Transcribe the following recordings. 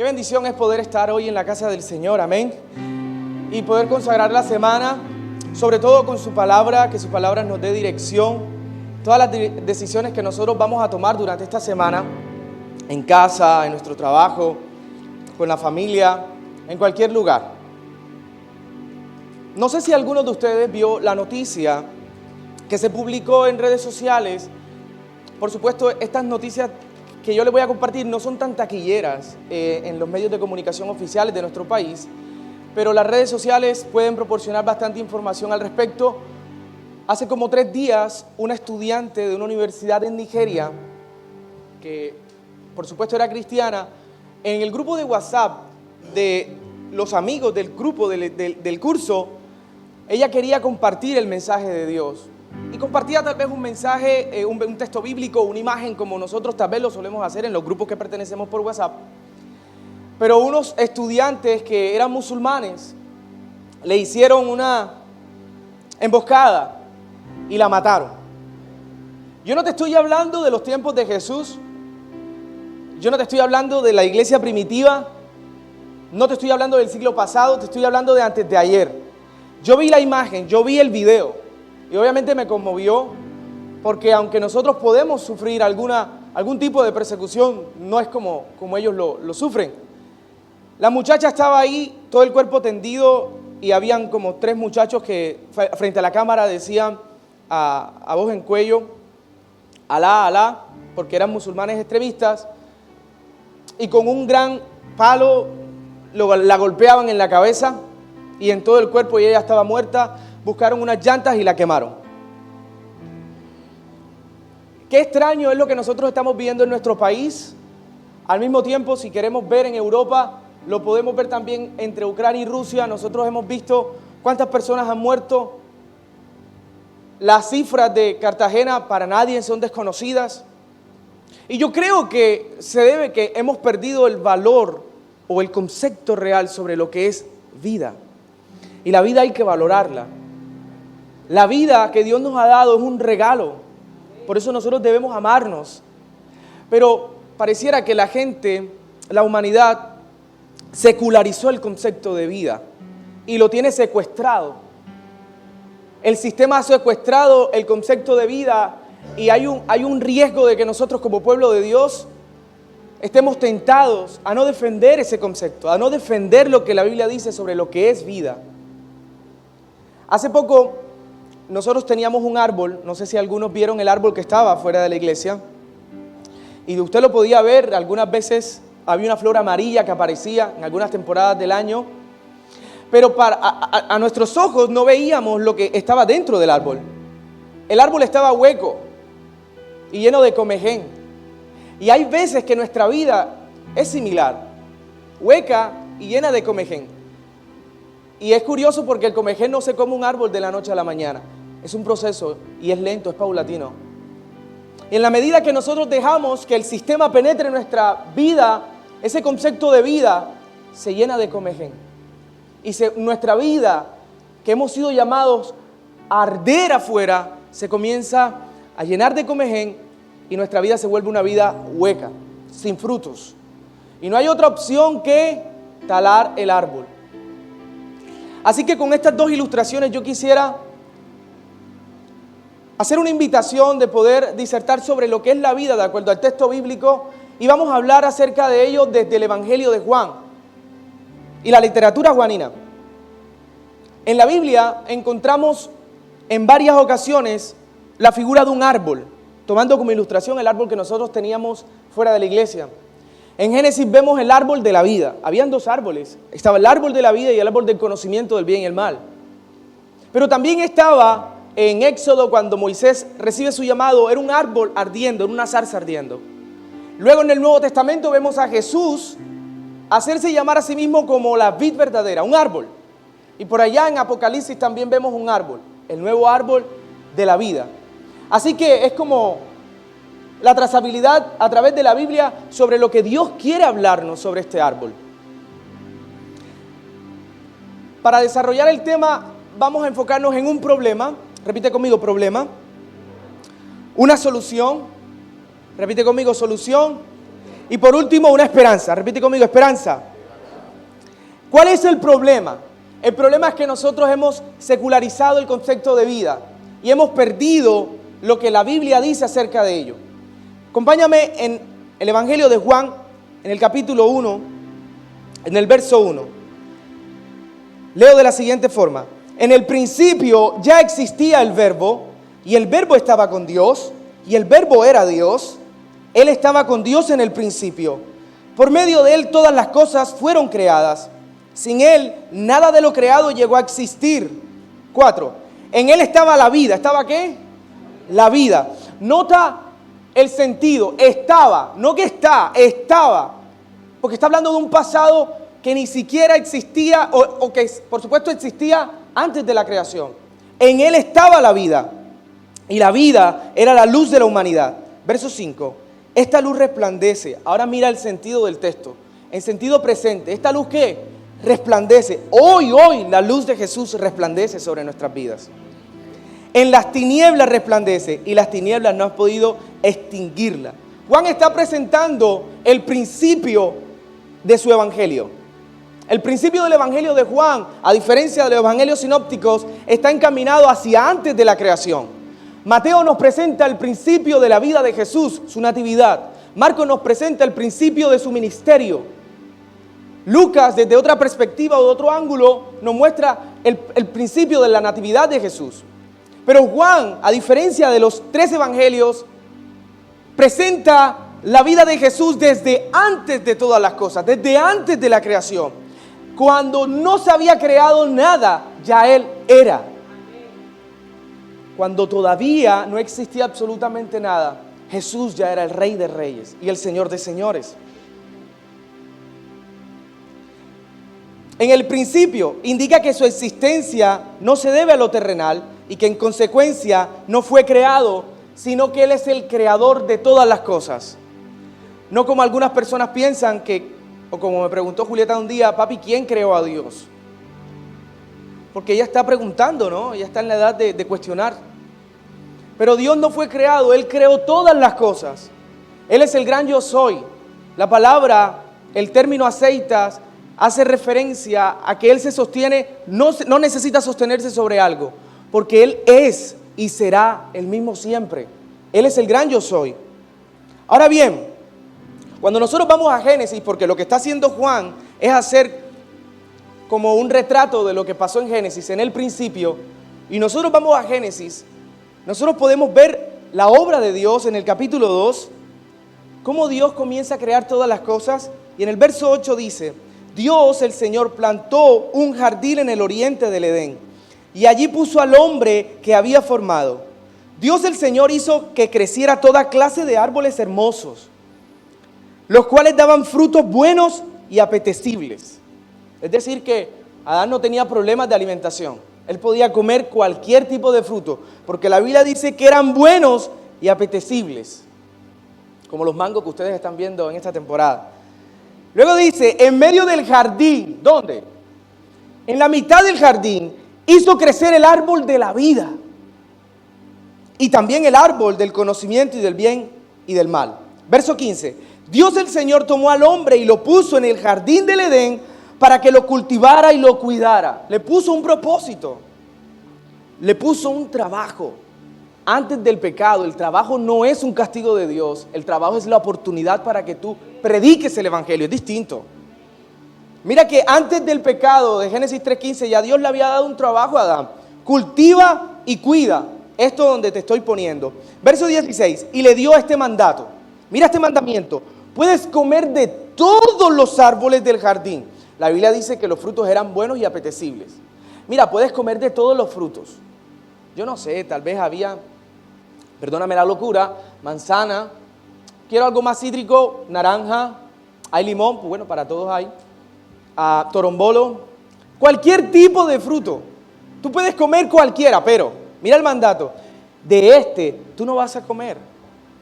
Qué bendición es poder estar hoy en la casa del Señor, amén. Y poder consagrar la semana, sobre todo con su palabra, que su palabra nos dé dirección. Todas las decisiones que nosotros vamos a tomar durante esta semana, en casa, en nuestro trabajo, con la familia, en cualquier lugar. No sé si alguno de ustedes vio la noticia que se publicó en redes sociales. Por supuesto, estas noticias que yo les voy a compartir no son tan taquilleras en los medios de comunicación oficiales de nuestro país, pero las redes sociales pueden proporcionar bastante información al respecto. Hace como 3 días, una estudiante de una universidad en Nigeria, que por supuesto era cristiana, en el grupo de WhatsApp de los amigos del grupo del curso, ella quería compartir el mensaje de Dios. Y compartía tal vez un mensaje, un texto bíblico, una imagen, como nosotros tal vez lo solemos hacer en los grupos que pertenecemos por WhatsApp. Pero unos estudiantes que eran musulmanes le hicieron una emboscada y la mataron. Yo no te estoy hablando de los tiempos de Jesús, yo no te estoy hablando de la iglesia primitiva, no te estoy hablando del siglo pasado, te estoy hablando de antes de ayer. Yo vi la imagen, yo vi el video. Y obviamente me conmovió, porque aunque nosotros podemos sufrir algún tipo de persecución, no es como ellos lo sufren. La muchacha estaba ahí, todo el cuerpo tendido, y habían como 3 muchachos que frente a la cámara decían a voz en cuello, Alá, Alá, porque eran musulmanes extremistas, y con un gran palo la golpeaban en la cabeza y en todo el cuerpo, y ella estaba muerta. Buscaron unas llantas y la quemaron. Qué extraño es lo que nosotros estamos viendo en nuestro país. Al mismo tiempo, si queremos ver en Europa, lo podemos ver también entre Ucrania y Rusia. Nosotros hemos visto cuántas personas han muerto. Las cifras de Cartagena para nadie son desconocidas. Y yo creo que se debe que hemos perdido el valor o el concepto real sobre lo que es vida. Y la vida hay que valorarla. La vida que Dios nos ha dado es un regalo, por eso nosotros debemos amarnos. Pero pareciera que la gente, la humanidad, secularizó el concepto de vida y lo tiene secuestrado. El sistema ha secuestrado el concepto de vida y hay un riesgo de que nosotros como pueblo de Dios estemos tentados a no defender ese concepto, a no defender lo que la Biblia dice sobre lo que es vida. Hace poco nosotros teníamos un árbol, no sé si algunos vieron el árbol que estaba fuera de la iglesia, y usted lo podía ver, algunas veces había una flor amarilla que aparecía en algunas temporadas del año, pero a nuestros ojos no veíamos lo que estaba dentro del árbol. El árbol estaba hueco y lleno de comején, y hay veces que nuestra vida es similar, hueca y llena de comején. Y es curioso porque el comején no se come un árbol de la noche a la mañana. Es un proceso y es lento, es paulatino. Y en la medida que nosotros dejamos que el sistema penetre en nuestra vida, ese concepto de vida se llena de comején. Y nuestra vida, que hemos sido llamados a arder afuera, se comienza a llenar de comején y nuestra vida se vuelve una vida hueca, sin frutos. Y no hay otra opción que talar el árbol. Así que con estas 2 ilustraciones yo quisiera hacer una invitación de poder disertar sobre lo que es la vida de acuerdo al texto bíblico, y vamos a hablar acerca de ello desde el Evangelio de Juan y la literatura juanina. En la Biblia encontramos en varias ocasiones la figura de un árbol, tomando como ilustración el árbol que nosotros teníamos fuera de la iglesia. En Génesis vemos el árbol de la vida. Habían 2 árboles. Estaba el árbol de la vida y el árbol del conocimiento del bien y el mal. Pero también estaba en Éxodo, cuando Moisés recibe su llamado, era un árbol ardiendo, era una zarza ardiendo. Luego en el Nuevo Testamento vemos a Jesús hacerse llamar a sí mismo como la vid verdadera, un árbol. Y por allá en Apocalipsis también vemos un árbol, el nuevo árbol de la vida. Así que es como la trazabilidad a través de la Biblia sobre lo que Dios quiere hablarnos sobre este árbol. Para desarrollar el tema vamos a enfocarnos en un problema, repite conmigo, problema, una solución, repite conmigo, solución, Y por último, una esperanza. Repite conmigo, esperanza. ¿Cuál es el problema? El problema es que nosotros hemos secularizado el concepto de vida y hemos perdido lo que la Biblia dice acerca de ello. Acompáñame en el Evangelio de Juan, en el capítulo 1, en el verso 1. Leo de la siguiente forma. En el principio ya existía el verbo, y el verbo estaba con Dios, y el verbo era Dios. Él estaba con Dios en el principio. Por medio de él todas las cosas fueron creadas. Sin él nada de lo creado llegó a existir. 4. En él estaba la vida. ¿Estaba qué? La vida. Nota el sentido. Estaba. No que está, estaba. Porque está hablando de un pasado que ni siquiera existía o que por supuesto existía antes de la creación. En él estaba la vida. Y la vida era la luz de la humanidad. Verso 5. Esta luz resplandece. Ahora mira el sentido del texto. En sentido presente. ¿Esta luz qué? Resplandece. Hoy la luz de Jesús resplandece sobre nuestras vidas. En las tinieblas resplandece y las tinieblas no han podido extinguirla. Juan está presentando el principio de su evangelio. El principio del evangelio de Juan, a diferencia de los evangelios sinópticos, está encaminado hacia antes de la creación. Mateo nos presenta el principio de la vida de Jesús, su natividad. Marcos nos presenta el principio de su ministerio. Lucas, desde otra perspectiva o de otro ángulo, nos muestra el principio de la natividad de Jesús. Pero Juan, a diferencia de los 3 evangelios, presenta la vida de Jesús desde antes de todas las cosas, desde antes de la creación. Cuando no se había creado nada, ya Él era. Cuando todavía no existía absolutamente nada, Jesús ya era el Rey de Reyes y el Señor de Señores. En el principio indica que su existencia no se debe a lo terrenal y que en consecuencia no fue creado, sino que Él es el creador de todas las cosas. No como algunas personas piensan que, o como me preguntó Julieta un día, papi, ¿quién creó a Dios? Porque ella está preguntando, ¿no? Ella está en la edad de cuestionar. Pero Dios no fue creado, Él creó todas las cosas. Él es el gran yo soy. La palabra, el término aceitas, hace referencia a que Él se sostiene, no necesita sostenerse sobre algo, porque Él es y será el mismo siempre. Él es el gran yo soy. Ahora bien, cuando nosotros vamos a Génesis, porque lo que está haciendo Juan es hacer como un retrato de lo que pasó en Génesis, en el principio, y nosotros vamos a Génesis, nosotros podemos ver la obra de Dios en el capítulo 2, cómo Dios comienza a crear todas las cosas, y en el verso 8 dice: Dios, el Señor, plantó un jardín en el oriente del Edén, y allí puso al hombre que había formado. Dios, el Señor, hizo que creciera toda clase de árboles hermosos, los cuales daban frutos buenos y apetecibles. Es decir que Adán no tenía problemas de alimentación. Él podía comer cualquier tipo de fruto, porque la Biblia dice que eran buenos y apetecibles, como los mangos que ustedes están viendo en esta temporada. Luego dice, en medio del jardín, ¿dónde? En la mitad del jardín hizo crecer el árbol de la vida y también el árbol del conocimiento y del bien y del mal. Verso 15, Dios el Señor tomó al hombre y lo puso en el jardín del Edén para que lo cultivara y lo cuidara. Le puso un propósito, le puso un trabajo. Antes del pecado, el trabajo no es un castigo de Dios, el trabajo es la oportunidad para que tú prediques el evangelio, es distinto. Mira que antes del pecado de Génesis 3:15 ya Dios le había dado un trabajo a Adán. Cultiva y cuida esto donde te estoy poniendo. Verso 16, y le dio este mandato. Mira este mandamiento: puedes comer de todos los árboles del jardín. La Biblia dice que los frutos eran buenos y apetecibles. Mira, puedes comer de todos los frutos. Yo no sé, tal vez había, perdóname la locura, manzana. Quiero algo más cítrico, naranja. Hay limón, pues bueno, para todos hay. Torombolo. Cualquier tipo de fruto. Tú puedes comer cualquiera, pero mira el mandato. De este tú no vas a comer.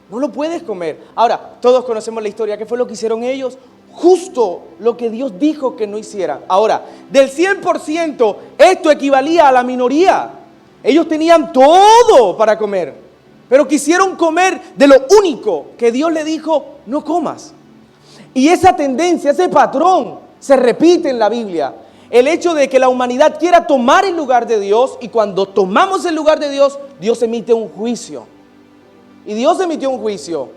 No lo puedes comer. Ahora, todos conocemos la historia. ¿Qué fue lo que hicieron ellos? Justo lo que Dios dijo que no hicieran. Ahora, del 100%, esto equivalía a la minoría. Ellos tenían todo para comer, pero quisieron comer de lo único que Dios le dijo, no comas. Y esa tendencia, ese patrón se repite en la Biblia. El hecho de que la humanidad quiera tomar el lugar de Dios, y cuando tomamos el lugar de Dios, Dios emite un juicio. Y Dios emitió un juicio.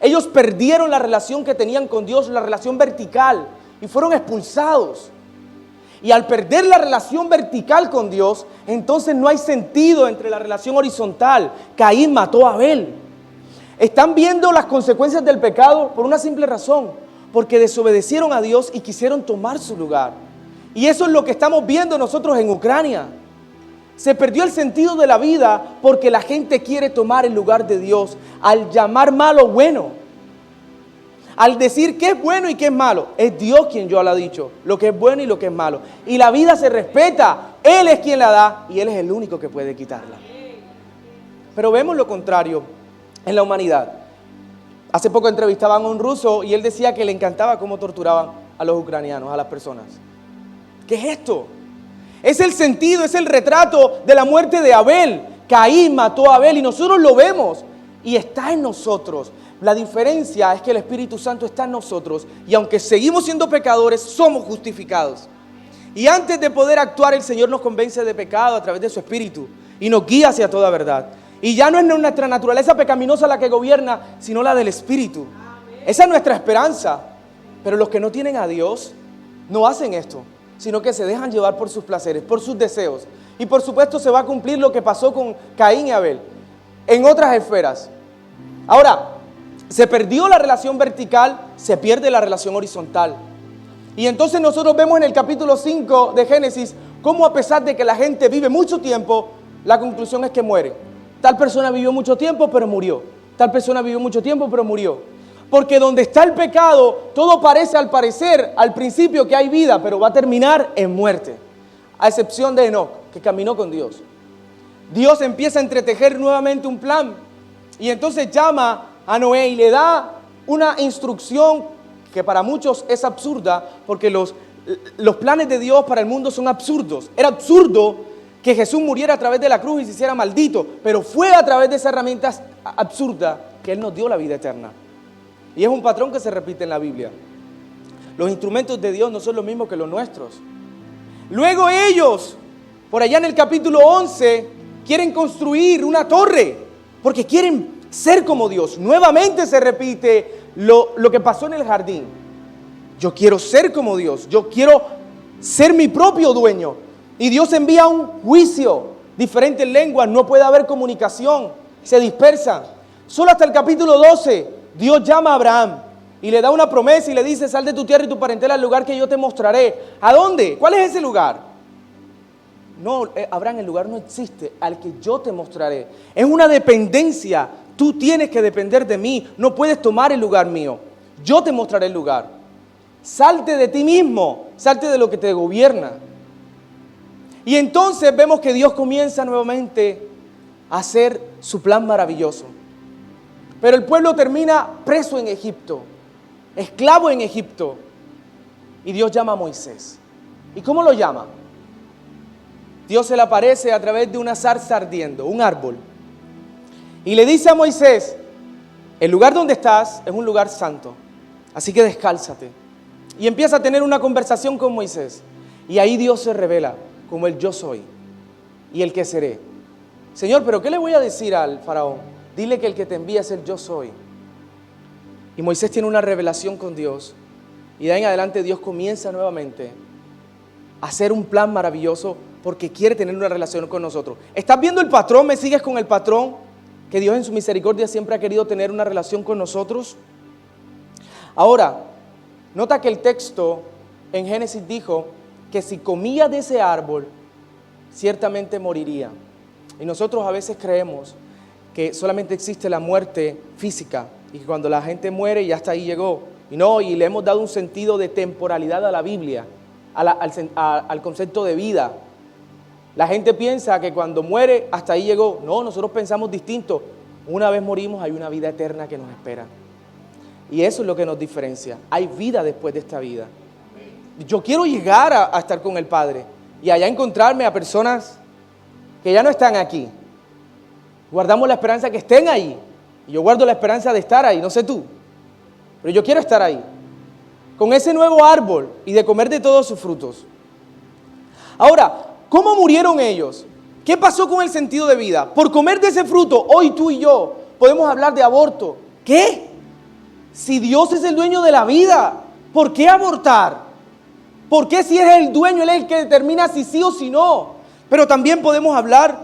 Ellos perdieron la relación que tenían con Dios, la relación vertical, y fueron expulsados. Y al perder la relación vertical con Dios, entonces no hay sentido entre la relación horizontal. Caín mató a Abel. Están viendo las consecuencias del pecado por una simple razón, porque desobedecieron a Dios y quisieron tomar su lugar. Y eso es lo que estamos viendo nosotros en Ucrania. Se perdió el sentido de la vida porque la gente quiere tomar el lugar de Dios al llamar malo bueno. Al decir qué es bueno y qué es malo. Es Dios quien ya lo ha dicho, lo que es bueno y lo que es malo. Y la vida se respeta. Él es quien la da y Él es el único que puede quitarla. Pero vemos lo contrario en la humanidad. Hace poco entrevistaban a un ruso y él decía que le encantaba cómo torturaban a los ucranianos, a las personas. ¿Qué es esto? Es el sentido, es el retrato de la muerte de Abel. Caín mató a Abel y nosotros lo vemos y está en nosotros. La diferencia es que el Espíritu Santo está en nosotros y aunque seguimos siendo pecadores, somos justificados. Y antes de poder actuar, el Señor nos convence de pecado a través de su Espíritu y nos guía hacia toda verdad. Y ya no es nuestra naturaleza pecaminosa la que gobierna, sino la del Espíritu. Esa es nuestra esperanza. Pero los que no tienen a Dios no hacen esto, sino que se dejan llevar por sus placeres, por sus deseos. Y por supuesto se va a cumplir lo que pasó con Caín y Abel en otras esferas. Ahora, se perdió la relación vertical, se pierde la relación horizontal. Y entonces nosotros vemos en el capítulo 5 de Génesis cómo a pesar de que la gente vive mucho tiempo, la conclusión es que muere. Tal persona vivió mucho tiempo, pero murió. Tal persona vivió mucho tiempo, pero murió. Porque donde está el pecado, todo parece al parecer al principio que hay vida, pero va a terminar en muerte. A excepción de Enoc, que caminó con Dios. Dios empieza a entretejer nuevamente un plan. Y entonces llama a Noé y le da una instrucción que para muchos es absurda, porque los planes de Dios para el mundo son absurdos. Era absurdo que Jesús muriera a través de la cruz y se hiciera maldito, pero fue a través de esa herramienta absurda que Él nos dio la vida eterna. Y es un patrón que se repite en la Biblia. Los instrumentos de Dios no son los mismos que los nuestros. Luego ellos, por allá en el capítulo 11, quieren construir una torre, porque quieren ser como Dios. Nuevamente se repite lo que pasó en el jardín. Yo quiero ser como Dios, yo quiero ser mi propio dueño. Y Dios envía un juicio, diferentes lenguas, no puede haber comunicación, se dispersan. Solo hasta el capítulo 12, Dios llama a Abraham y le da una promesa y le dice: sal de tu tierra y tu parentela al lugar que yo te mostraré. ¿A dónde? ¿Cuál es ese lugar? No, Abraham, el lugar no existe, al que yo te mostraré. Es una dependencia. Tú tienes que depender de mí, no puedes tomar el lugar mío. Yo te mostraré el lugar. Salte de ti mismo, salte de lo que te gobierna. Y entonces vemos que Dios comienza nuevamente a hacer su plan maravilloso. Pero el pueblo termina preso en Egipto, esclavo en Egipto. Y Dios llama a Moisés. ¿Y cómo lo llama? Dios se le aparece a través de una zarza ardiendo, un árbol. Y le dice a Moisés: el lugar donde estás es un lugar santo, así que descálzate. Y empieza a tener una conversación con Moisés. Y ahí Dios se revela como el yo soy y el que seré. Señor, ¿pero qué le voy a decir al faraón? Dile que el que te envía es el yo soy. Y Moisés tiene una revelación con Dios. Y de ahí en adelante Dios comienza nuevamente a hacer un plan maravilloso porque quiere tener una relación con nosotros. ¿Estás viendo el patrón? ¿Me sigues con el patrón? Que Dios en su misericordia siempre ha querido tener una relación con nosotros. Ahora, nota que el texto en Génesis dijo que si comía de ese árbol, ciertamente moriría. Y nosotros a veces creemos que solamente existe la muerte física y que cuando la gente muere ya hasta ahí llegó. Y no, y le hemos dado un sentido de temporalidad a la Biblia, al concepto de vida. La gente piensa que cuando muere hasta ahí llegó. No, nosotros pensamos distinto. Una vez morimos hay una vida eterna que nos espera. Y eso es lo que nos diferencia. Hay vida después de esta vida. Yo quiero llegar a estar con el Padre y allá encontrarme a personas que ya no están aquí. Guardamos la esperanza que estén ahí. Y yo guardo la esperanza de estar ahí, no sé tú. Pero yo quiero estar ahí. con ese nuevo árbol y de comer de todos sus frutos. Ahora, ¿cómo murieron ellos? ¿Qué pasó con el sentido de vida? Por comer de ese fruto, hoy tú y yo podemos hablar de aborto. ¿Qué? Si Dios es el dueño de la vida, ¿por qué abortar? ¿Por qué si es el dueño, Él es el que determina si sí o si no? Pero también podemos hablar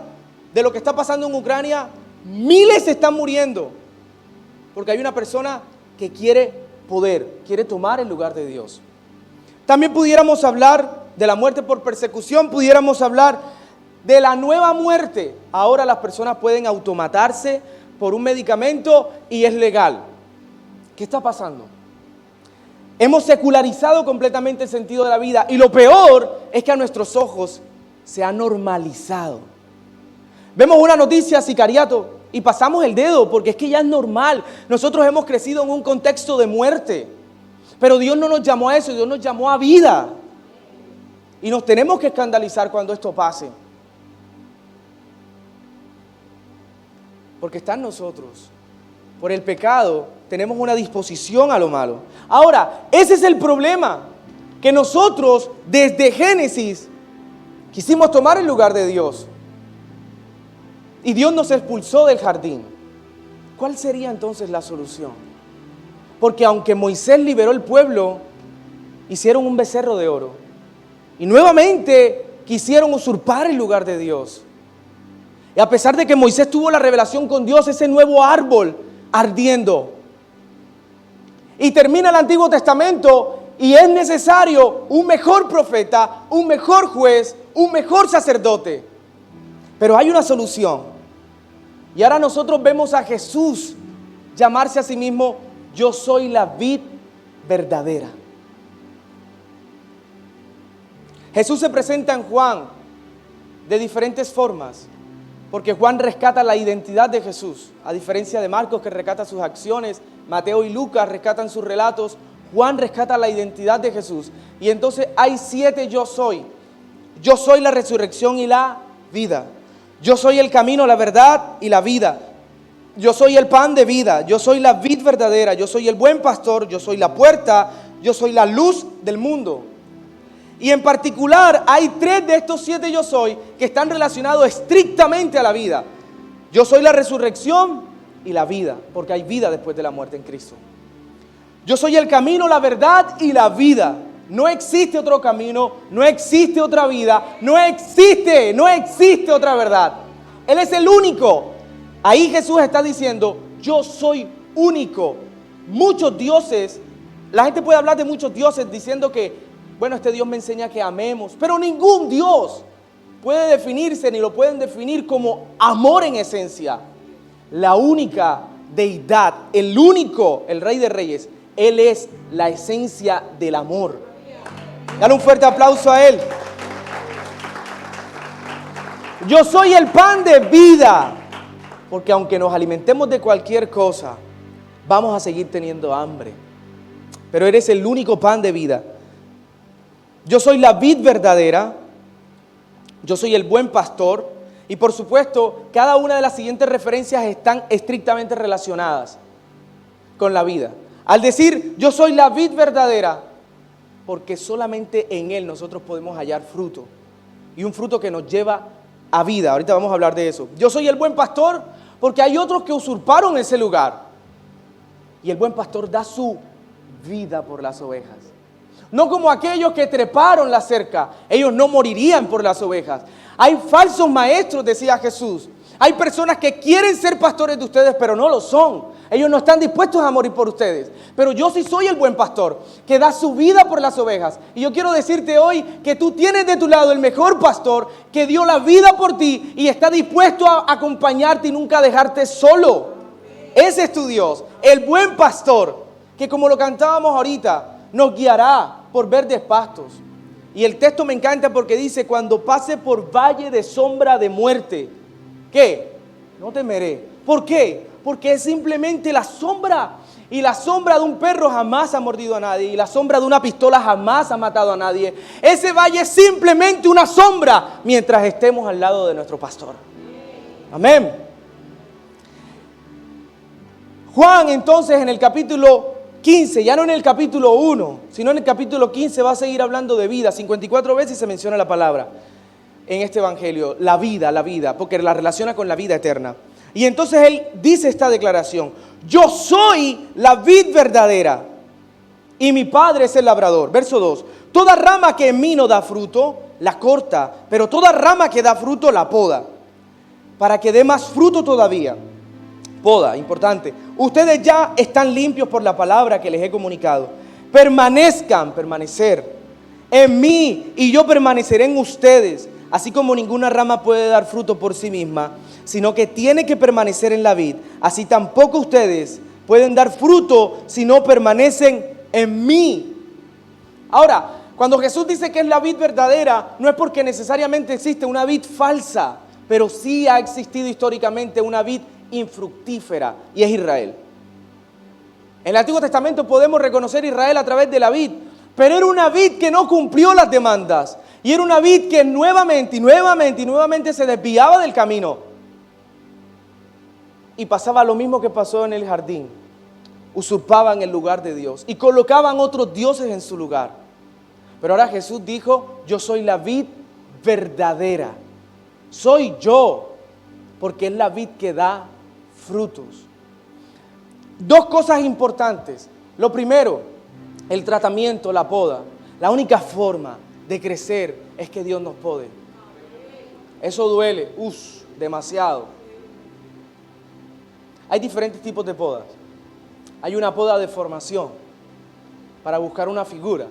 de lo que está pasando en Ucrania. Miles están muriendo porque hay una persona que quiere poder, quiere tomar el lugar de Dios. También pudiéramos hablar de la muerte por persecución, pudiéramos hablar de la nueva muerte. Ahora las personas pueden automatarse por un medicamento y es legal. ¿Qué está pasando? Hemos secularizado completamente el sentido de la vida y lo peor es que a nuestros ojos se ha normalizado. Vemos una noticia, sicariato, y pasamos el dedo porque es que ya es normal. Nosotros hemos crecido en un contexto de muerte, pero Dios no nos llamó a eso, Dios nos llamó a vida. Y nos tenemos que escandalizar cuando esto pase. Porque está en nosotros. Por el pecado tenemos una disposición a lo malo. Ahora, ese es el problema. Que nosotros desde Génesis quisimos tomar el lugar de Dios. Y Dios nos expulsó del jardín. ¿Cuál sería entonces la solución? Porque aunque Moisés liberó el pueblo, hicieron un becerro de oro. Y nuevamente quisieron usurpar el lugar de Dios. Y a pesar de que Moisés tuvo la revelación con Dios, ese nuevo árbol ardiendo. Y termina el Antiguo Testamento y es necesario un mejor profeta, un mejor juez, un mejor sacerdote. Pero hay una solución. Y ahora nosotros vemos a Jesús llamarse a sí mismo, yo soy la vid verdadera. Jesús se presenta en Juan de diferentes formas, porque Juan rescata la identidad de Jesús, a diferencia de Marcos que rescata sus acciones, Mateo y Lucas rescatan sus relatos, Juan rescata la identidad de Jesús. Y entonces hay 7 yo soy. Yo soy la resurrección y la vida. Yo soy el camino, la verdad y la vida. Yo soy el pan de vida. Yo soy la vid verdadera. Yo soy el buen pastor. Yo soy la puerta. Yo soy la luz del mundo. Y en particular hay 3 de estos 7 yo soy que están relacionados estrictamente a la vida. Yo soy la resurrección y la vida, porque hay vida después de la muerte en Cristo. Yo soy el camino, la verdad y la vida. No existe otro camino, no existe otra vida, no existe otra verdad. Él es el único. Ahí Jesús está diciendo, yo soy único. Muchos dioses, la gente puede hablar de muchos dioses diciendo que, bueno, este Dios me enseña que amemos, pero ningún Dios puede definirse ni lo pueden definir como amor en esencia. La única deidad, el único, el Rey de Reyes, Él es la esencia del amor. Dale un fuerte aplauso a Él. Yo soy el pan de vida, porque aunque nos alimentemos de cualquier cosa, vamos a seguir teniendo hambre. Pero eres el único pan de vida. Yo soy la vid verdadera, yo soy el buen pastor, y por supuesto, cada una de las siguientes referencias están estrictamente relacionadas con la vida. Al decir, yo soy la vid verdadera, porque solamente en Él nosotros podemos hallar fruto, y un fruto que nos lleva a vida. Ahorita vamos a hablar de eso. Yo soy el buen pastor, porque hay otros que usurparon ese lugar, y el buen pastor da su vida por las ovejas. No como aquellos que treparon la cerca, ellos no morirían por las ovejas. Hay falsos maestros, decía Jesús. Hay personas que quieren ser pastores de ustedes, pero no lo son. Ellos no están dispuestos a morir por ustedes. Pero yo sí soy el buen pastor, que da su vida por las ovejas. Y yo quiero decirte hoy que tú tienes de tu lado el mejor pastor, que dio la vida por ti y está dispuesto a acompañarte y nunca dejarte solo. Ese es tu Dios, el buen pastor, que como lo cantábamos ahorita, nos guiará por verdes pastos. Y el texto me encanta porque dice, cuando pase por valle de sombra de muerte, ¿qué? No temeré. ¿Por qué? Porque es simplemente la sombra. Y la sombra de un perro jamás ha mordido a nadie. Y la sombra de una pistola jamás ha matado a nadie. Ese valle es simplemente una sombra mientras estemos al lado de nuestro pastor. Amén. Juan entonces en el capítulo 15, ya no en el capítulo 1, sino en el capítulo 15 va a seguir hablando de vida. 54 veces se menciona la palabra en este evangelio, la vida, porque la relaciona con la vida eterna. Y entonces él dice esta declaración: yo soy la vid verdadera y mi Padre es el labrador. Verso 2, toda rama que en mí no da fruto, la corta, pero toda rama que da fruto, la poda, para que dé más fruto todavía. Poda, importante. Ustedes ya están limpios por la palabra que les he comunicado. Permanecer en mí y yo permaneceré en ustedes. Así como ninguna rama puede dar fruto por sí misma, sino que tiene que permanecer en la vid, así tampoco ustedes pueden dar fruto si no permanecen en mí. Ahora, cuando Jesús dice que es la vid verdadera, no es porque necesariamente existe una vid falsa, pero sí ha existido históricamente una vid infructífera, y es Israel. En el Antiguo Testamento podemos reconocer a Israel a través de la vid, pero era una vid que no cumplió las demandas, y era una vid que nuevamente se desviaba del camino, y pasaba lo mismo que pasó en el jardín. Usurpaban el lugar de Dios y colocaban otros dioses en su lugar. Pero ahora Jesús dijo: yo soy la vid verdadera, soy yo, porque es la vid que da frutos. Dos cosas importantes. Lo primero, el tratamiento, la poda. La única forma de crecer es que Dios nos pode. Eso duele, demasiado. Hay diferentes tipos de podas. Hay una poda de formación para buscar una figura.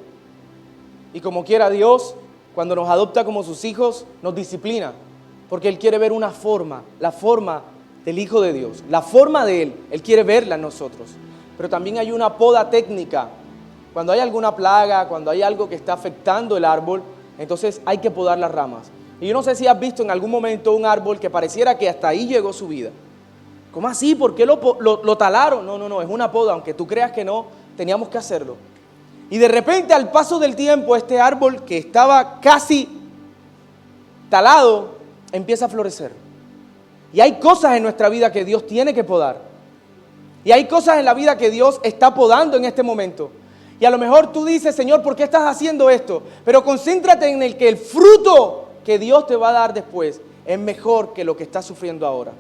Y como quiera Dios, cuando nos adopta como sus hijos, nos disciplina. Porque Él quiere ver una forma, la forma del Hijo de Dios, la forma de Él. Él quiere verla en nosotros. Pero también hay una poda técnica. Cuando hay alguna plaga, cuando hay algo que está afectando el árbol, entonces hay que podar las ramas. Y yo no sé si has visto en algún momento un árbol que pareciera que hasta ahí llegó su vida. ¿Cómo así? ¿Por qué lo talaron? No, es una poda, aunque tú creas que no, teníamos que hacerlo. Y de repente, al paso del tiempo, este árbol que estaba casi talado, empieza a florecer. Y hay cosas en nuestra vida que Dios tiene que podar. Y hay cosas en la vida que Dios está podando en este momento. Y a lo mejor tú dices: Señor, ¿por qué estás haciendo esto? Pero concéntrate en el que el fruto que Dios te va a dar después es mejor que lo que estás sufriendo ahora.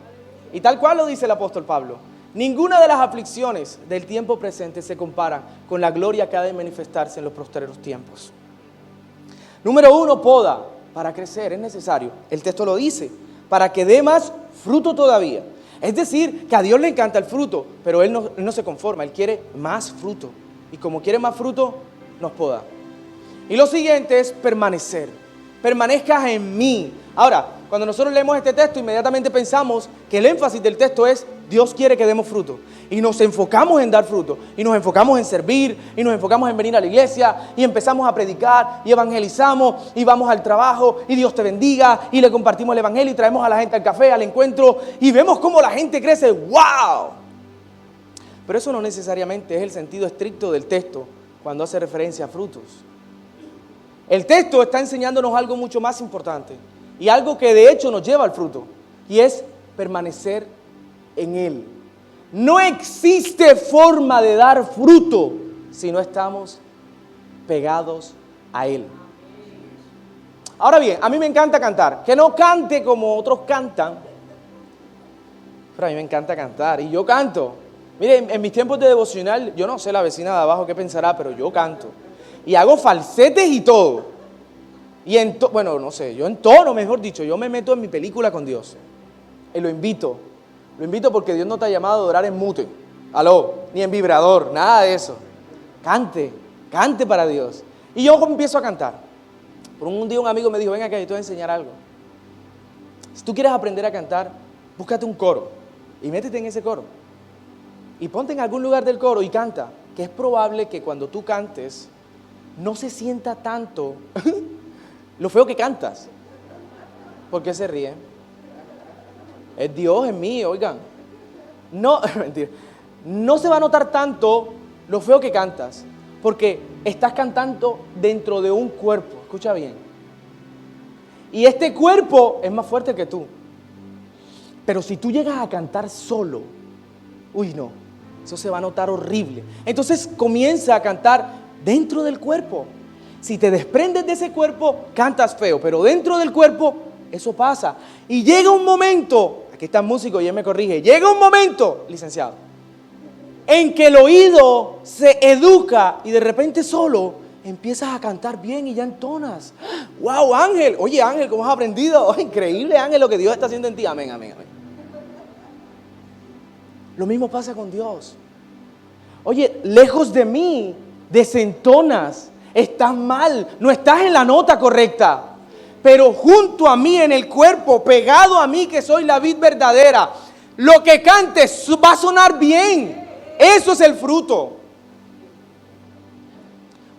Y tal cual lo dice el apóstol Pablo: ninguna de las aflicciones del tiempo presente se compara con la gloria que ha de manifestarse en los postreros tiempos. Número 1, poda. Para crecer es necesario, el texto lo dice, para que dé más fruto todavía. Es decir, que a Dios le encanta el fruto, pero Él no se conforma, Él quiere más fruto. Y como quiere más fruto, nos poda. Y lo siguiente es permanecer. Permanezcas en mí. Ahora, cuando nosotros leemos este texto, inmediatamente pensamos que el énfasis del texto es: Dios quiere que demos fruto. Y nos enfocamos en dar fruto. Y nos enfocamos en servir. Y nos enfocamos en venir a la iglesia. Y empezamos a predicar. Y evangelizamos. Y vamos al trabajo. Y Dios te bendiga. Y le compartimos el evangelio. Y traemos a la gente al café, al encuentro. Y vemos cómo la gente crece. ¡Wow! Pero eso no necesariamente es el sentido estricto del texto cuando hace referencia a frutos. El texto está enseñándonos algo mucho más importante. Y algo que de hecho nos lleva al fruto. Y es permanecer en Él. No existe forma de dar fruto si no estamos pegados a Él. Ahora bien, a mí me encanta cantar. Que no cante como otros cantan, pero a mí me encanta cantar y yo canto. Miren, en mis tiempos de devocional, yo no sé la vecina de abajo qué pensará, pero yo canto. Y hago falsetes y todo. Y bueno, no sé, yo entono, mejor dicho, yo me meto en mi película con Dios. Y lo invito. Lo invito porque Dios no te ha llamado a orar en mute. Aló, ni en vibrador, nada de eso. Cante para Dios. Y yo empiezo a cantar. Por un día un amigo me dijo: venga que yo te voy a enseñar algo. Si tú quieres aprender a cantar, búscate un coro y métete en ese coro. Y ponte en algún lugar del coro y canta, que es probable que cuando tú cantes no se sienta tanto lo feo que cantas. ¿Por qué se ríen? Es Dios en mí, oigan. No, mentira. No se va a notar tanto lo feo que cantas, porque estás cantando dentro de un cuerpo. Escucha bien. Y este cuerpo es más fuerte que tú. Pero si tú llegas a cantar solo, no. Eso se va a notar horrible. Entonces comienza a cantar dentro del cuerpo. Si te desprendes de ese cuerpo, cantas feo, pero dentro del cuerpo, eso pasa. Y llega un momento, aquí está el músico y él me corrige, llega un momento, licenciado, en que el oído se educa y de repente solo empiezas a cantar bien y ya entonas. ¡Wow, Ángel! Oye, Ángel, ¿cómo has aprendido? Oh, increíble, Ángel, lo que Dios está haciendo en ti. Amén, amén, amén. Lo mismo pasa con Dios. Oye, lejos de mí, desentonas, estás mal, no estás en la nota correcta. Pero junto a mí en el cuerpo, pegado a mí que soy la vid verdadera, lo que cantes va a sonar bien. Eso es el fruto.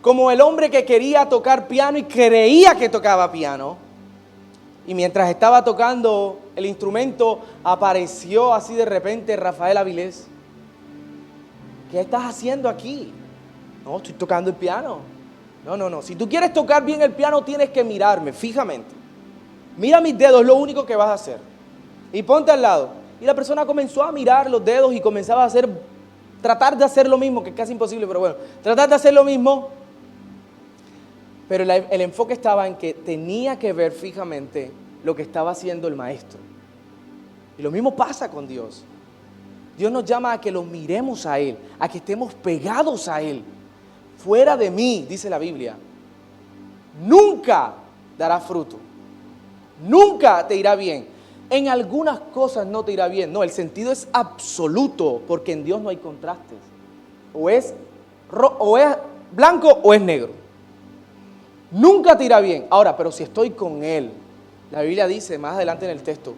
Como el hombre que quería tocar piano y creía que tocaba piano. Y mientras estaba tocando el instrumento, apareció así de repente Rafael Avilés. ¿Qué estás haciendo aquí? No, estoy tocando el piano. No. Si tú quieres tocar bien el piano, tienes que mirarme fijamente. Mira mis dedos, es lo único que vas a hacer. Y ponte al lado. Y la persona comenzó a mirar los dedos y comenzaba a tratar de hacer lo mismo, que es casi imposible, pero bueno, tratar de hacer lo mismo. Pero el enfoque estaba en que tenía que ver fijamente lo que estaba haciendo el maestro. Y lo mismo pasa con Dios. Dios nos llama a que lo miremos a Él, a que estemos pegados a Él. Fuera de mí, dice la Biblia, nunca dará fruto. Nunca te irá bien. En algunas cosas no te irá bien. No, el sentido es absoluto, porque en Dios no hay contrastes. O es blanco o es negro. Nunca te irá bien. Ahora, pero si estoy con Él, la Biblia dice más adelante en el texto,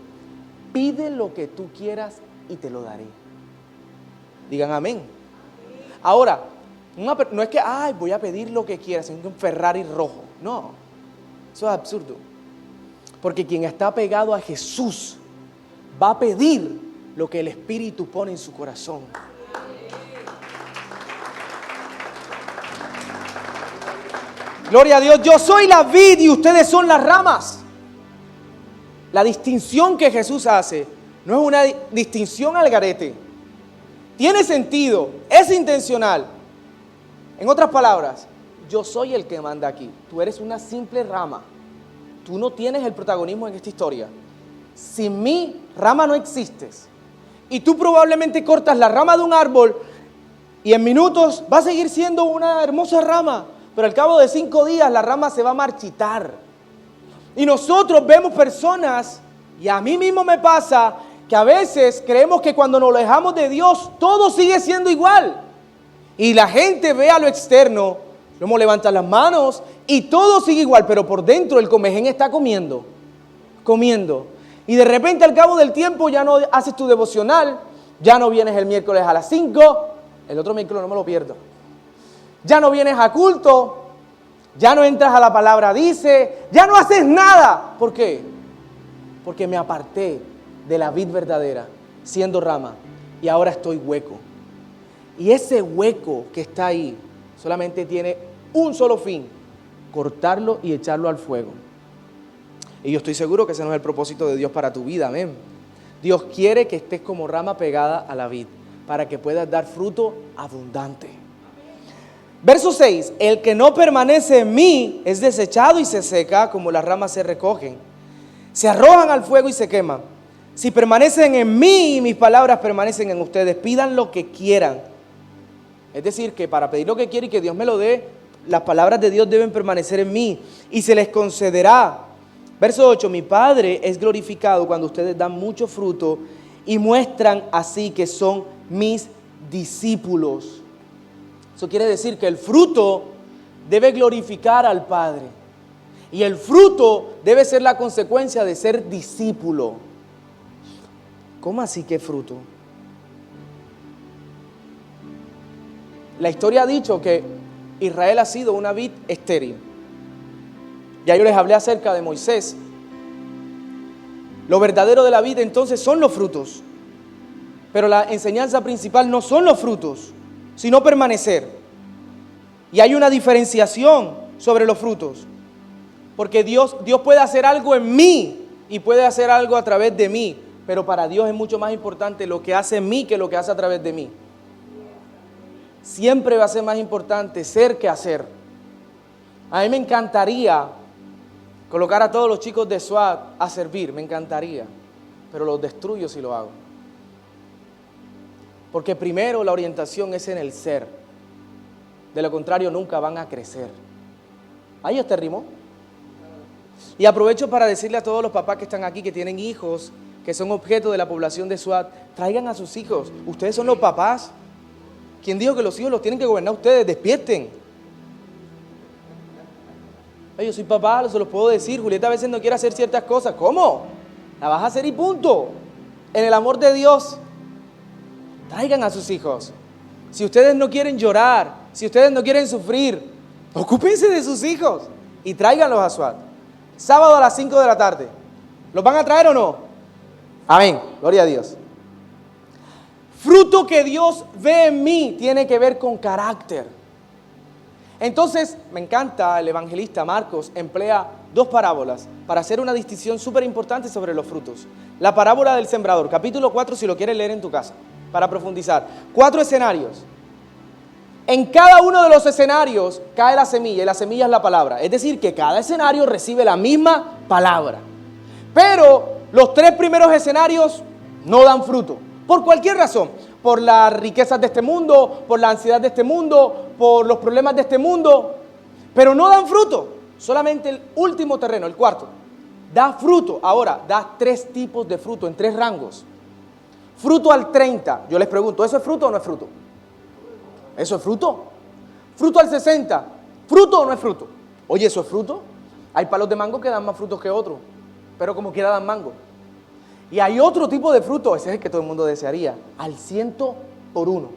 pide lo que tú quieras y te lo daré. Digan amén. Ahora, no es que, voy a pedir lo que quiera, sino un Ferrari rojo. No, eso es absurdo. Porque quien está pegado a Jesús va a pedir lo que el Espíritu pone en su corazón. Gloria a Dios, yo soy la vid y ustedes son las ramas. La distinción que Jesús hace no es una distinción al garete. Tiene sentido, es intencional. En otras palabras, yo soy el que manda aquí. Tú eres una simple rama. Tú no tienes el protagonismo en esta historia. Sin mí, rama no existes. Y tú probablemente cortas la rama de un árbol y en minutos va a seguir siendo una hermosa rama. Pero al cabo de 5 días la rama se va a marchitar. Y nosotros vemos personas, y a mí mismo me pasa, que a veces creemos que cuando nos alejamos de Dios, todo sigue siendo igual. Y la gente ve a lo externo, como levantan las manos, y todo sigue igual, pero por dentro el comején está comiendo. Y de repente al cabo del tiempo ya no haces tu devocional, ya no vienes el miércoles a las 5, el otro miércoles no me lo pierdo. Ya no vienes a culto, ya no entras a la palabra dice, ya no haces nada. ¿Por qué? Porque me aparté de la vid verdadera, siendo rama, y ahora estoy hueco. Y ese hueco que está ahí solamente tiene un solo fin: cortarlo y echarlo al fuego. Y yo estoy seguro que ese no es el propósito de Dios para tu vida, amén. Dios quiere que estés como rama pegada a la vid, para que puedas dar fruto abundante. Verso 6, el que no permanece en mí es desechado y se seca, como las ramas se recogen. Se arrojan al fuego y se queman. Si permanecen en mí y mis palabras permanecen en ustedes, pidan lo que quieran. Es decir, que para pedir lo que quiera y que Dios me lo dé, las palabras de Dios deben permanecer en mí y se les concederá. Verso 8, mi Padre es glorificado cuando ustedes dan mucho fruto y muestran así que son mis discípulos. Eso quiere decir que el fruto debe glorificar al Padre. Y el fruto debe ser la consecuencia de ser discípulo. ¿Cómo así que fruto? La historia ha dicho que Israel ha sido una vid estéril. Ya yo les hablé acerca de Moisés. Lo verdadero de la vid entonces son los frutos. Pero la enseñanza principal no son los frutos, sino permanecer. Y hay una diferenciación sobre los frutos. Porque Dios puede hacer algo en mí y puede hacer algo a través de mí. Pero para Dios es mucho más importante lo que hace en mí que lo que hace a través de mí. siempre va a ser más importante ser que hacer. A mí me encantaría colocar a todos los chicos de SWAT a servir, me encantaría, pero los destruyo si lo hago. Porque primero la orientación es en el ser, de lo contrario nunca van a crecer. ¿Ahí está el ritmo? Y aprovecho para decirle a todos los papás que están aquí, que tienen hijos, que son objeto de la población de SWAT, traigan a sus hijos. Ustedes son los papás. ¿Quién dijo que los hijos los tienen que gobernar ustedes? Despierten. Yo soy papá, se los puedo decir. Julieta a veces no quiere hacer ciertas cosas. ¿Cómo? La vas a hacer y punto. En el amor de Dios, traigan a sus hijos. Si ustedes no quieren llorar, si ustedes no quieren sufrir, ocúpense de sus hijos y tráiganlos a SWAT. Sábado a las 5 de la tarde. ¿Los van a traer o no? Amén. Gloria a Dios. Fruto que Dios ve en mí tiene que ver con carácter. Entonces, me encanta, el evangelista Marcos emplea dos parábolas para hacer una distinción súper importante sobre los frutos. La parábola del sembrador, capítulo 4, si lo quieres leer en tu casa, para profundizar. 4 escenarios. En cada uno de los escenarios cae la semilla, y la semilla es la palabra. Es decir, que cada escenario recibe la misma palabra. Pero los 3 primeros escenarios no dan fruto. Por cualquier razón. Por las riquezas de este mundo, por la ansiedad de este mundo, por los problemas de este mundo. Pero no dan fruto. Solamente el último terreno, el cuarto, da fruto. Ahora, da 3 tipos de fruto en 3 rangos. Fruto al 30. Yo les pregunto, ¿eso es fruto o no es fruto? ¿Eso es fruto? Fruto al 60. ¿Fruto o no es fruto? Oye, ¿eso es fruto? Hay palos de mango que dan más frutos que otros, pero como quiera dan mango. Y hay otro tipo de fruto, ese es el que todo el mundo desearía, al 100 por 1.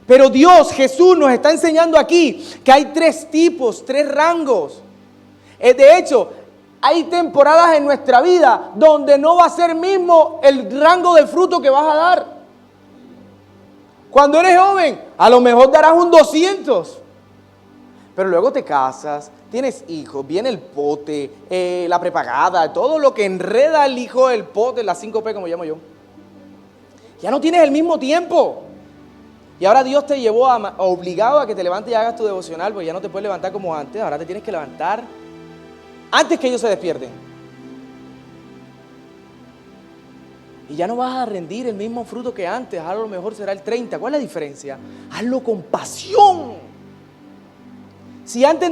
Pero Dios, Jesús, nos está enseñando aquí que hay 3 tipos, 3 rangos. De hecho, hay temporadas en nuestra vida donde no va a ser mismo el rango de fruto que vas a dar. Cuando eres joven, a lo mejor darás un 200. Pero luego te casas, tienes hijos, viene el pote, la prepagada, todo lo que enreda el hijo del pote, las 5P como llamo yo. Ya no tienes el mismo tiempo. Y ahora Dios te llevó obligado a que te levantes y hagas tu devocional, porque ya no te puedes levantar como antes, ahora te tienes que levantar antes que ellos se despierten. Y ya no vas a rendir el mismo fruto que antes, a lo mejor será el 30. ¿Cuál es la diferencia? Hazlo con pasión. Si antes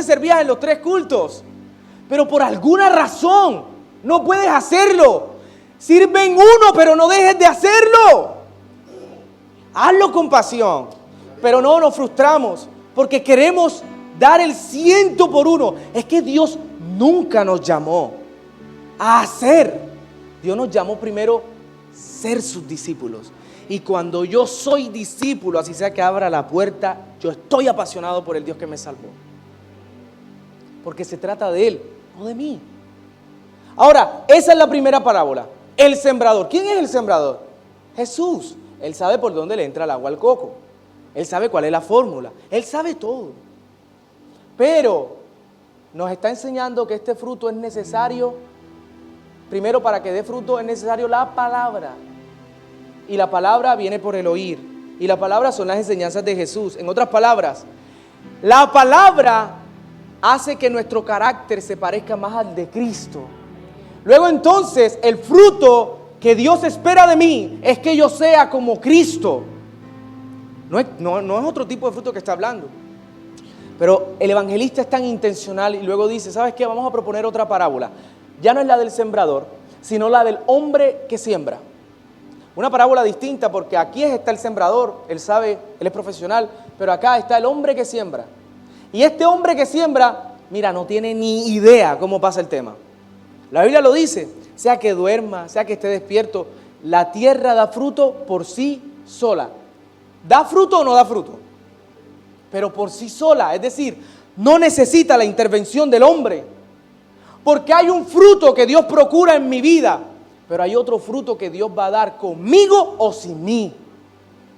servías en los 3 cultos, pero por alguna razón no puedes hacerlo, sirve en uno, pero no dejes de hacerlo. Hazlo con pasión, pero no nos frustramos porque queremos dar el 100 por 1. Es que Dios nunca nos llamó a hacer. Dios nos llamó primero a ser sus discípulos. Y cuando yo soy discípulo, así sea que abra la puerta, yo estoy apasionado por el Dios que me salvó. Porque se trata de Él, no de mí. Ahora, esa es la primera parábola. El sembrador. ¿Quién es el sembrador? Jesús. Él sabe por dónde le entra el agua al coco. Él sabe cuál es la fórmula. Él sabe todo. Pero nos está enseñando que este fruto es necesario. Primero, para que dé fruto es necesario la palabra. Y la palabra viene por el oír. Y la palabra son las enseñanzas de Jesús. En otras palabras, la palabra hace que nuestro carácter se parezca más al de Cristo. Luego entonces, el fruto que Dios espera de mí es que yo sea como Cristo. No es otro tipo de fruto que está hablando. Pero el evangelista es tan intencional y luego dice, ¿sabes qué? Vamos a proponer otra parábola. Ya no es la del sembrador, sino la del hombre que siembra. Una parábola distinta porque aquí está el sembrador, él sabe, él es profesional, pero acá está el hombre que siembra. Y este hombre que siembra, mira, no tiene ni idea cómo pasa el tema. La Biblia lo dice, sea que duerma, sea que esté despierto, la tierra da fruto por sí sola. ¿Da fruto o no da fruto? Pero por sí sola, es decir, no necesita la intervención del hombre. Porque hay un fruto que Dios procura en mi vida, pero hay otro fruto que Dios va a dar conmigo o sin mí.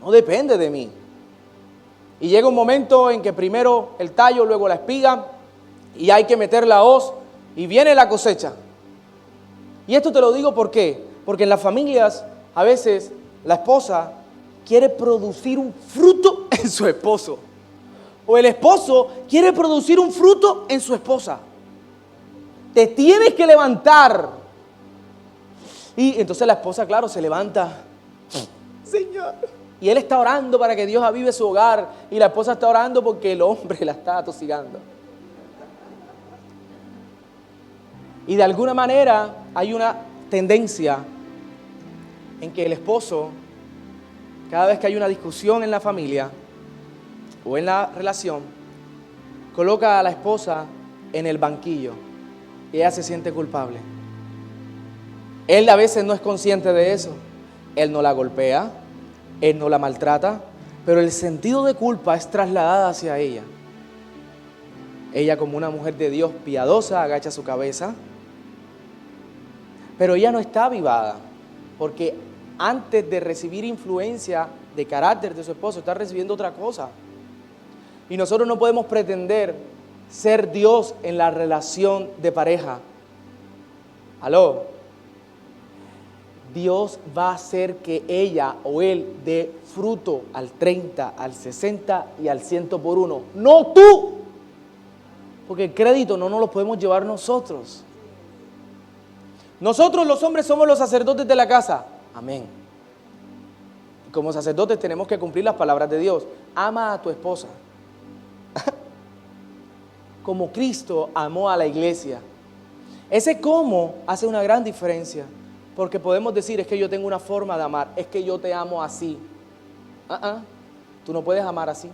No depende de mí. Y llega un momento en que primero el tallo, luego la espiga, y hay que meter la hoz, y viene la cosecha. Y esto te lo digo ¿por qué? Porque en las familias, a veces, la esposa quiere producir un fruto en su esposo. O el esposo quiere producir un fruto en su esposa. Te tienes que levantar. Y entonces la esposa, claro, se levanta. Señor. Y él está orando para que Dios avive su hogar. Y la esposa está orando porque el hombre la está atosigando. Y de alguna manera hay una tendencia en que el esposo, cada vez que hay una discusión en la familia o en la relación, coloca a la esposa en el banquillo y ella se siente culpable. Él a veces no es consciente de eso. Él no la golpea, él no la maltrata, pero el sentido de culpa es trasladada hacia ella. Ella, como una mujer de Dios piadosa, agacha su cabeza, pero ella no está avivada, porque antes de recibir influencia de carácter de su esposo, está recibiendo otra cosa. Y nosotros no podemos pretender ser Dios en la relación de pareja. ¿Aló? Dios va a hacer que ella o él dé fruto al 30, al 60 y al 100 por uno. No tú. Porque el crédito no nos lo podemos llevar nosotros. Nosotros los hombres somos los sacerdotes de la casa. Amén. Y como sacerdotes tenemos que cumplir las palabras de Dios. Ama a tu esposa. Como Cristo amó a la iglesia. Ese cómo hace una gran diferencia. Porque podemos decir, es que yo tengo una forma de amar. Es que yo te amo así. Tú no puedes amar así.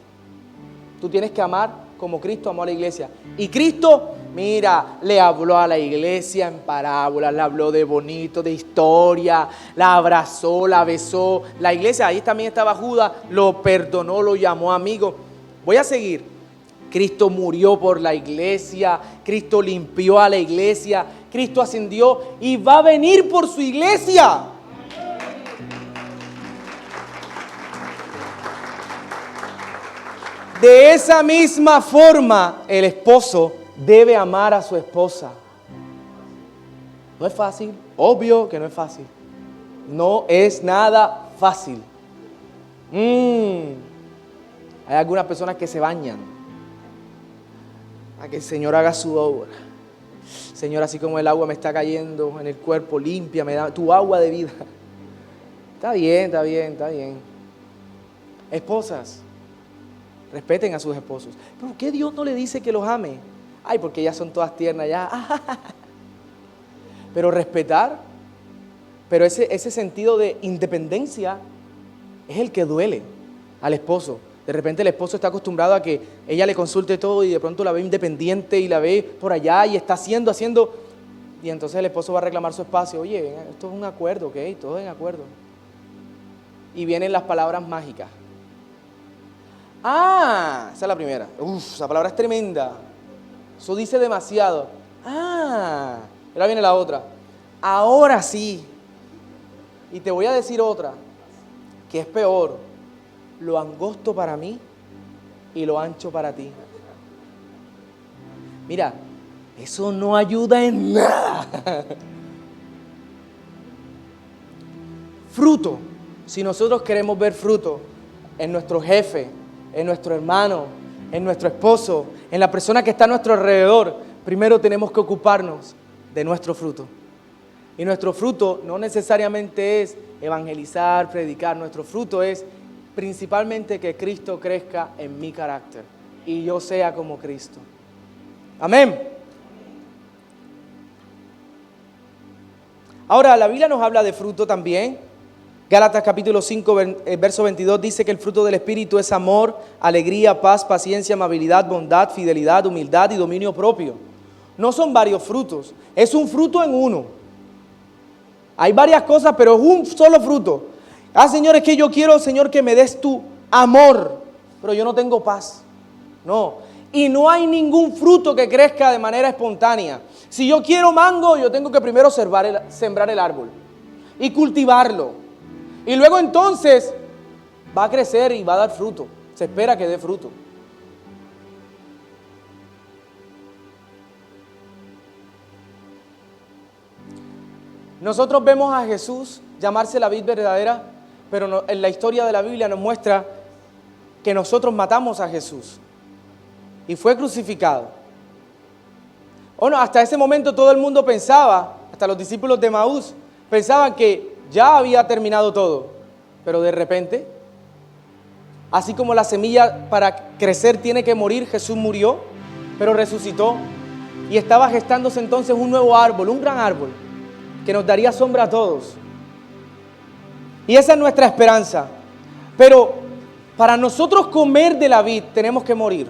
Tú tienes que amar como Cristo amó a la iglesia. Y Cristo, mira, le habló a la iglesia en parábolas, le habló de bonito, de historia, la abrazó, la besó. La iglesia, ahí también estaba Judas, lo perdonó, lo llamó amigo. Voy a seguir. Cristo murió por la iglesia, Cristo limpió a la iglesia, Cristo ascendió y va a venir por su iglesia. De esa misma forma, el esposo debe amar a su esposa. No es fácil, obvio que no es fácil. No es nada fácil. Hay algunas personas que se bañan a que el Señor haga su obra. Señor, así como el agua me está cayendo en el cuerpo, limpia, me da tu agua de vida. Está bien, está bien, está bien. Esposas, respeten a sus esposos. ¿Pero por qué Dios no le dice que los ame? Ay, porque ellas son todas tiernas ya. Pero respetar, pero ese sentido de independencia es el que duele al esposo. De repente el esposo está acostumbrado a que ella le consulte todo y de pronto la ve independiente y la ve por allá y está haciendo. Y entonces el esposo va a reclamar su espacio. Oye, esto es un acuerdo, ¿ok? Todo en acuerdo. Y vienen las palabras mágicas. Esa es la primera. Esa palabra es tremenda. Eso dice demasiado. Ahora viene la otra. Ahora sí. Y te voy a decir otra, que es peor. Lo angosto para mí y lo ancho para ti. Mira, eso no ayuda en nada. Fruto. Si nosotros queremos ver fruto en nuestro jefe, en nuestro hermano, en nuestro esposo, en la persona que está a nuestro alrededor, primero tenemos que ocuparnos de nuestro fruto. Y nuestro fruto no necesariamente es evangelizar, predicar. Nuestro fruto es principalmente que Cristo crezca en mi carácter y yo sea como Cristo. Amén. Ahora, la Biblia nos habla de fruto también. Gálatas capítulo 5, verso 22 dice que el fruto del Espíritu es amor, alegría, paz, paciencia, amabilidad, bondad, fidelidad, humildad y dominio propio. No son varios frutos, es un fruto en uno. Hay varias cosas, pero es un solo fruto. Señor, es que yo quiero, Señor, que me des tu amor, pero yo no tengo paz. No, y no hay ningún fruto que crezca de manera espontánea. Si yo quiero mango, yo tengo que primero sembrar el árbol y cultivarlo. Y luego entonces va a crecer y va a dar fruto. Se espera que dé fruto. Nosotros vemos a Jesús llamarse la vid verdadera, pero en la historia de la Biblia nos muestra que nosotros matamos a Jesús y fue crucificado. Bueno, hasta ese momento todo el mundo pensaba, hasta los discípulos de Emaús, pensaban que ya había terminado todo, pero de repente, así como la semilla para crecer tiene que morir, Jesús murió, pero resucitó y estaba gestándose entonces un nuevo árbol, un gran árbol, que nos daría sombra a todos. Y esa es nuestra esperanza. Pero para nosotros comer de la vid tenemos que morir.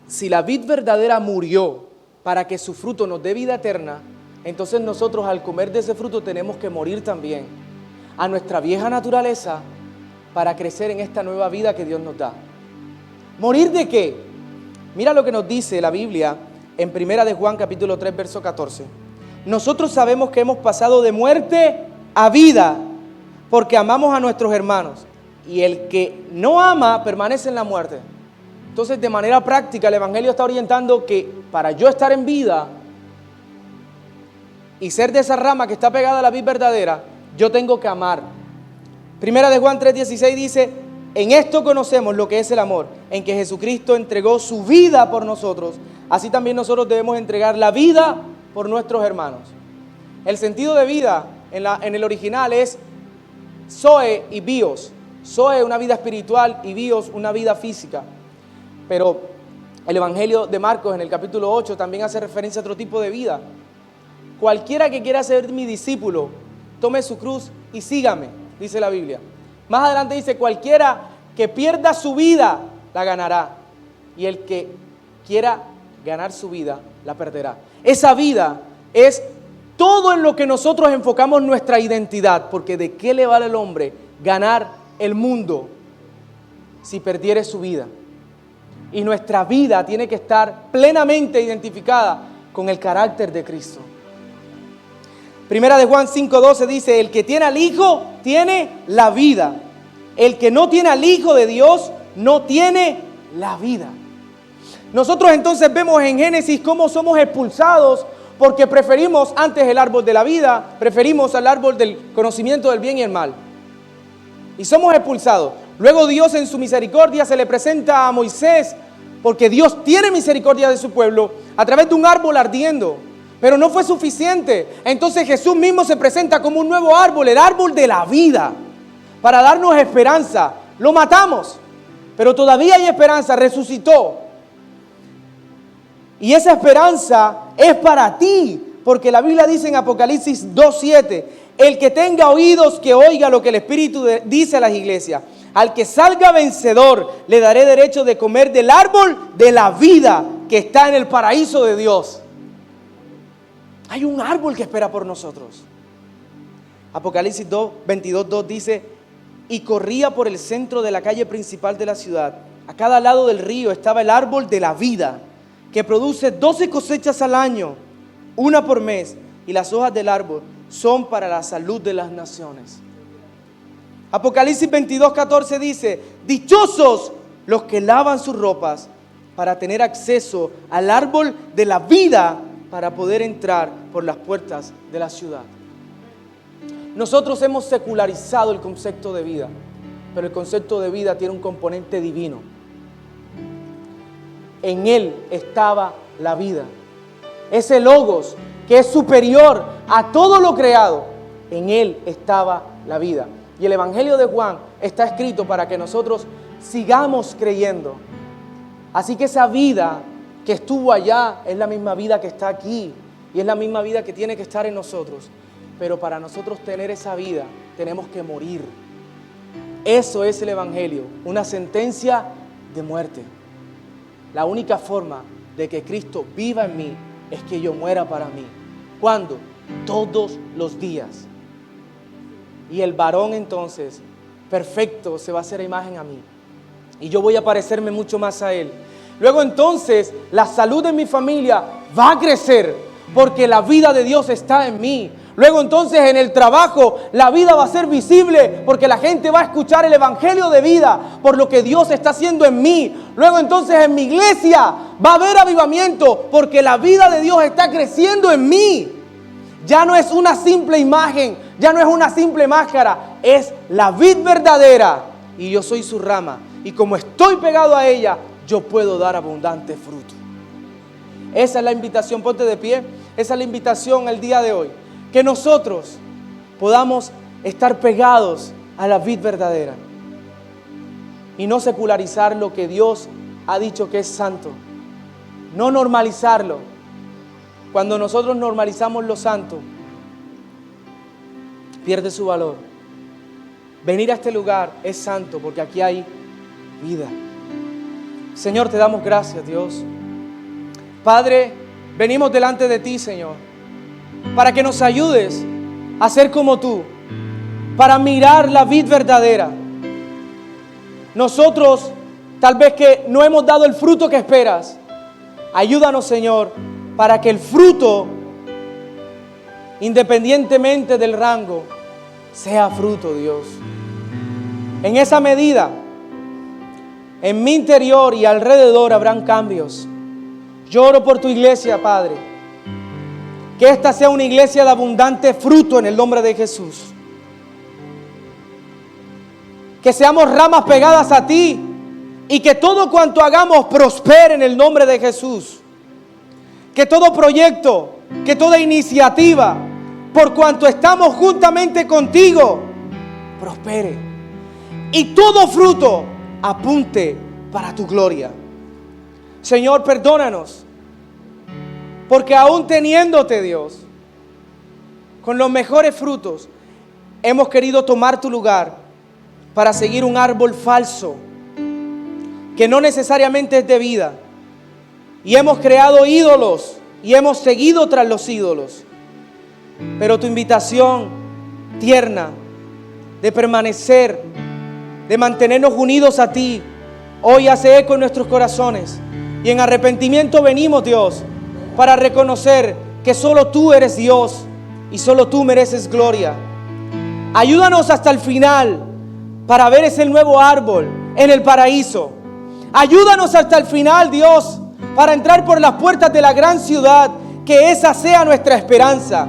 Si la vid verdadera murió para que su fruto nos dé vida eterna, entonces nosotros al comer de ese fruto tenemos que morir también a nuestra vieja naturaleza para crecer en esta nueva vida que Dios nos da. ¿Morir de qué? Mira lo que nos dice la Biblia en 1 de Juan capítulo 3 verso 14. Nosotros sabemos que hemos pasado de muerte a vida porque amamos a nuestros hermanos, y el que no ama permanece en la muerte. Entonces, de manera práctica, el Evangelio está orientando que para yo estar en vida y ser de esa rama que está pegada a la vid verdadera, yo tengo que amar. 1 de Juan 3:16 dice: en esto conocemos lo que es el amor, en que Jesucristo entregó su vida por nosotros, así también nosotros debemos entregar la vida por nuestros hermanos. El sentido de vida en el original es zoe y bios. Zoe, una vida espiritual, y bios, una vida física. Pero el Evangelio de Marcos en el capítulo 8 también hace referencia a otro tipo de vida. Cualquiera que quiera ser mi discípulo, tome su cruz y sígame, dice la Biblia. Más adelante dice: cualquiera que pierda su vida, la ganará. Y el que quiera ganar su vida, la perderá. Esa vida es todo en lo que nosotros enfocamos nuestra identidad. Porque ¿de qué le vale al hombre ganar el mundo si perdiere su vida? Y nuestra vida tiene que estar plenamente identificada con el carácter de Cristo. Primera de Juan 5:12 dice: el que tiene al Hijo tiene la vida. El que no tiene al Hijo de Dios no tiene la vida. Nosotros entonces vemos en Génesis cómo somos expulsados porque preferimos antes el árbol de la vida, preferimos al árbol del conocimiento del bien y el mal. Y somos expulsados. Luego Dios en su misericordia se le presenta a Moisés, porque Dios tiene misericordia de su pueblo, a través de un árbol ardiendo. Pero no fue suficiente. Entonces Jesús mismo se presenta como un nuevo árbol, el árbol de la vida, para darnos esperanza. Lo matamos, pero todavía hay esperanza, resucitó. Y esa esperanza es para ti, porque la Biblia dice en Apocalipsis 2:7, el que tenga oídos que oiga lo que el Espíritu dice a las iglesias. Al que salga vencedor le daré derecho de comer del árbol de la vida que está en el paraíso de Dios. Hay un árbol que espera por nosotros. Apocalipsis 22:2 dice: y corría por el centro de la calle principal de la ciudad. A cada lado del río estaba el árbol de la vida, que produce 12 cosechas al año, una por mes, y las hojas del árbol son para la salud de las naciones. Apocalipsis 22:14 dice: dichosos los que lavan sus ropas para tener acceso al árbol de la vida, para poder entrar por las puertas de la ciudad. Nosotros hemos secularizado el concepto de vida, pero el concepto de vida tiene un componente divino. En él estaba la vida. Ese logos que es superior a todo lo creado, en él estaba la vida. Y el Evangelio de Juan está escrito para que nosotros sigamos creyendo. Así que esa vida que estuvo allá es la misma vida que está aquí, y es la misma vida que tiene que estar en nosotros. Pero para nosotros tener esa vida tenemos que morir. Eso es el Evangelio, una sentencia de muerte. La única forma de que Cristo viva en mí es que yo muera para mí. ¿Cuándo? Todos los días. Y el varón entonces, perfecto, se va a hacer imagen a mí. Y yo voy a parecerme mucho más a él. Luego entonces, la salud de mi familia va a crecer, porque la vida de Dios está en mí. Luego entonces en el trabajo la vida va a ser visible, porque la gente va a escuchar el Evangelio de vida por lo que Dios está haciendo en mí. Luego entonces en mi iglesia va a haber avivamiento, porque la vida de Dios está creciendo en mí. Ya no es una simple imagen, ya no es una simple máscara, es la vid verdadera y yo soy su rama. Y como estoy pegado a ella, yo puedo dar abundante fruto. Esa es la invitación, ponte de pie. Esa es la invitación el día de hoy. Que nosotros podamos estar pegados a la vid verdadera y no secularizar lo que Dios ha dicho que es santo. No normalizarlo. Cuando nosotros normalizamos lo santo, pierde su valor. Venir a este lugar es santo porque aquí hay vida. Señor, te damos gracias, Dios. Padre, venimos delante de ti, Señor, para que nos ayudes a ser como tú, para mirar la vid verdadera. Nosotros, tal vez que no hemos dado el fruto que esperas, ayúdanos, Señor, para que el fruto, independientemente del rango, sea fruto, Dios. En esa medida, en mi interior y alrededor habrán cambios. Yo oro por tu iglesia, Padre. Que esta sea una iglesia de abundante fruto en el nombre de Jesús. Que seamos ramas pegadas a ti y que todo cuanto hagamos prospere en el nombre de Jesús. Que todo proyecto, que toda iniciativa, por cuanto estamos juntamente contigo, prospere. Y todo fruto apunte para tu gloria. Señor, perdónanos, porque aún teniéndote, Dios, con los mejores frutos, hemos querido tomar tu lugar para seguir un árbol falso, que no necesariamente es de vida. Y hemos creado ídolos y hemos seguido tras los ídolos. Pero tu invitación tierna de permanecer, de mantenernos unidos a ti, hoy hace eco en nuestros corazones. Y en arrepentimiento venimos, Dios, para reconocer que solo tú eres Dios y solo tú mereces gloria. Ayúdanos hasta el final para ver ese nuevo árbol en el paraíso. Ayúdanos hasta el final, Dios, para entrar por las puertas de la gran ciudad, que esa sea nuestra esperanza.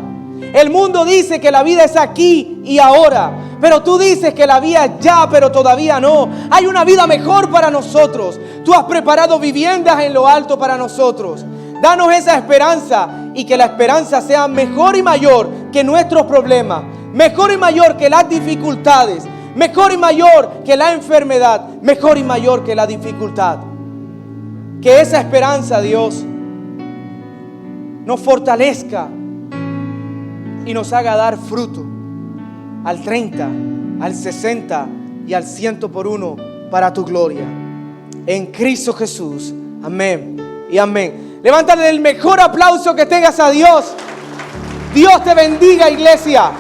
El mundo dice que la vida es aquí y ahora, pero tú dices que la vida es ya, pero todavía no. Hay una vida mejor para nosotros. Tú has preparado viviendas en lo alto para nosotros. Danos esa esperanza y que la esperanza sea mejor y mayor que nuestros problemas, mejor y mayor que las dificultades, mejor y mayor que la enfermedad, mejor y mayor que la dificultad. Que esa esperanza, Dios, nos fortalezca y nos haga dar fruto al 30, al 60 y al 100 por uno para tu gloria. En Cristo Jesús. Amén y amén. Levántale el mejor aplauso que tengas a Dios. Dios te bendiga, iglesia.